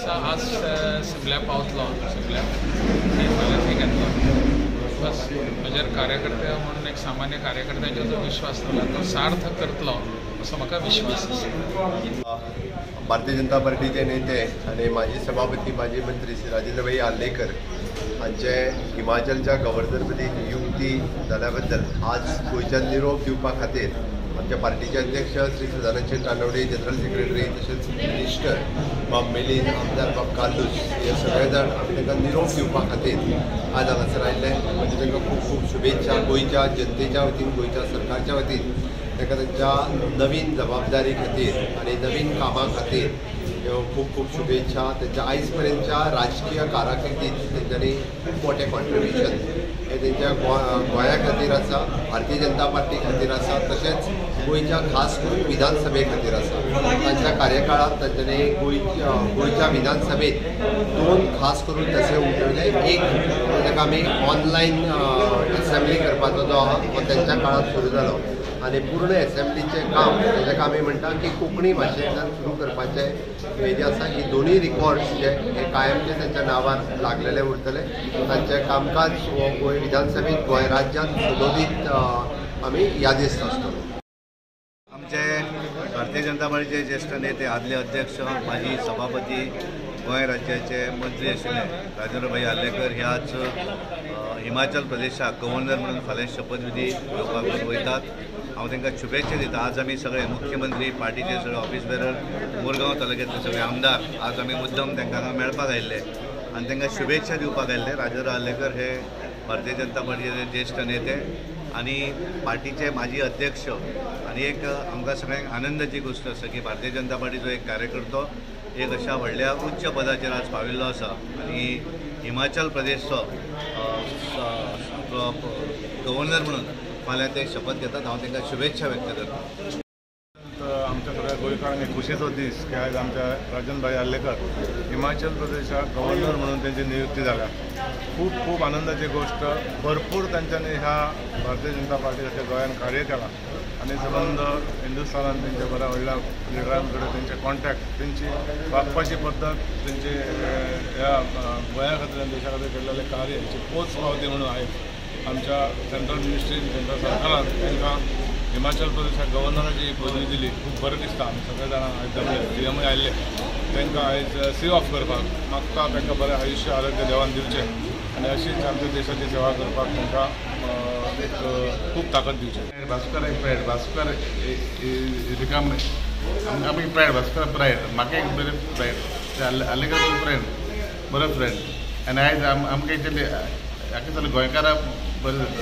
दिसा आज शिमल्या पावतलो शिमल्या थंय घेतलो बस म्हजे कार्यकर्ते म्हणून एक सामान्य कार्यकर्त्याचो जो विश्वास आसलो तो सार्थ करतलो असो म्हाका विश्वास आसा। भारतीय जनता पार्टीचे नेते आणि माजी सभापती माजी मंत्री श्री राजेंद्र भाई आर्लेकर हांचे हिमाचलच्या गव्हर्नरपदी नियुक्ती जाल्या बद्दल आज गोंयच्यान निरोप दिवपा खातीर आमच्या पार्टीचे अध्यक्ष श्री सदानंद नानवडे, जनरल सेक्रेटरी तशेंच मिनिस्टर बाब मेलीन, आमदार बाब कालूस हे सगळे जाण आमी तांकां निरोप दिवपा खातीर आज हांगासर आयिल्ले। म्हणजे तांकां खूब खूब शुभेच्छा गोंयच्या जनतेच्या वतीन, गोंयच्या सरकारच्या वतीन तांकां तांच्या नवीन जबाबदारी खातीर आनी नवीन कामां खातीर खूब खूब शुभेच्छा। त्यांच्या आयज पर्यंतच्या राजकीय कारकिर्दीत तेंच्यांनी खूब मोठें कॉन्ट्रिब्युशन हे तेंच्या गोंया खातीर आसा, भारतीय जनता पार्टी खातीर आसा, तशेंच गोंयच्या खास करून विधानसभे खातीर आसा। तांच्या कार्यकाळात तांच्यांनी गोंयच्या विधानसभेत 2 खास करून तसे उठवले। एक ताका आमी ऑनलायन असेंब्ली करपाचो जो आहा तो तेंच्या काळात सुरू जालो आणि पूर्ण असेंब्लीचें काम ताका आमी म्हणटा की कोंकणी भाशेंतल्यान सुरू करपाचें हेजें आसा की दोनूय रिकॉर्ड्स जे हे कायमचे त्यांच्या नांवार लागलेले उरतले। तांचें कामकाज गोंय विधानसभेत गोंय राज्यांत सुशोभीत आमी यादीस्त आसतलो। आमचे भारतीय जनता पार्टीचे ज्येष्ठ नेते आदले अध्यक्ष माजी सभापती गोंय राज्याचे मंत्री आशिल्ले राजेंद्र भाई आर्लेकर हे आज हिमाचल प्रदेशाक गव्हर्नर म्हणून फाल्यां शपथविधी घेवपाक वयतात। हांव तांकां शुभेच्छा दिता। आज आमी सगळे मुख्यमंत्री पार्टीचे सगळे ऑफिस बेरर मुरगांव तालुक्यांतले सगळे आमदार आज आमी मुद्दम तांकां मेळपाक आयिल्ले आनी तांकां शुभेच्छा दिवपाक आयिल्ले। राजेंद्र आर्लेकर हे भारतीय जनता पार्टीचे ज्येष्ठ नेते आनी पार्टीचे माजी अध्यक्ष आनी एक आमकां सगळ्यांक आनंदाची गोष्ट आसा की भारतीय जनता पार्टीचो एक कार्यकर्तो एक अशा व्हडल्या उच्च पदाचेर आज पाविल्लो आसा आनी हिमाचल प्रदेशचो गव्हर्नर म्हणून फाल्यां ते शपथ घेतात। हांव तांकां शुभेच्छा व्यक्त करता। आमच्या सगळ्या गोंयकारांक एक खुशेचो दीस की आज आमच्या राजेंद्र भाई आर्लेकर हिमाचल प्रदेशाक गव्हर्नर म्हणून त्यांची नियुक्ती जाल्या। खूप खूप आनंदाची गोष्ट। भरपूर त्यांच्यानी ह्या भारतीय जनता पार्टीच्या गोंयांत कार्य केला आणि संबंध हिंदुस्थानात त्यांच्या बऱ्या व्हडल्या लिडरांकडे त्यांचे कॉन्टॅक्ट, त्यांची वागपाची पद्दत, त्यांचे ह्या गोंया खातीर देशा खातीर केल्लेले कार्य हेची पोच पावती म्हणून आहे। आमच्या सेंट्रल मिनिस्ट्रीन सेंट्रल सरकारान तांकां हिमाचल प्रदेशाक गव्हर्नराची पदवी दिली। खूप बरें दिसता। आमी सगळे जाणां आयज सीएम आयिल्ले तांकां आयज सी ऑफ करपाक मागता तांकां बरें आयुश्य आरोग्य देवान दिवचें आनी अशीच आमच्या देशाची सेवा करपाक तांकां एक खूब ताकद दिवचें। भास्कर एक प्रायड, भास्कर रिकाम आमी प्रायड, भास्कर प्रायड, म्हाका एक बरें प्रायड, आर्लेकर फ्रेंड, बरो फ्रेंड आनी आयज आमकां हाका गोंयकारांक बरें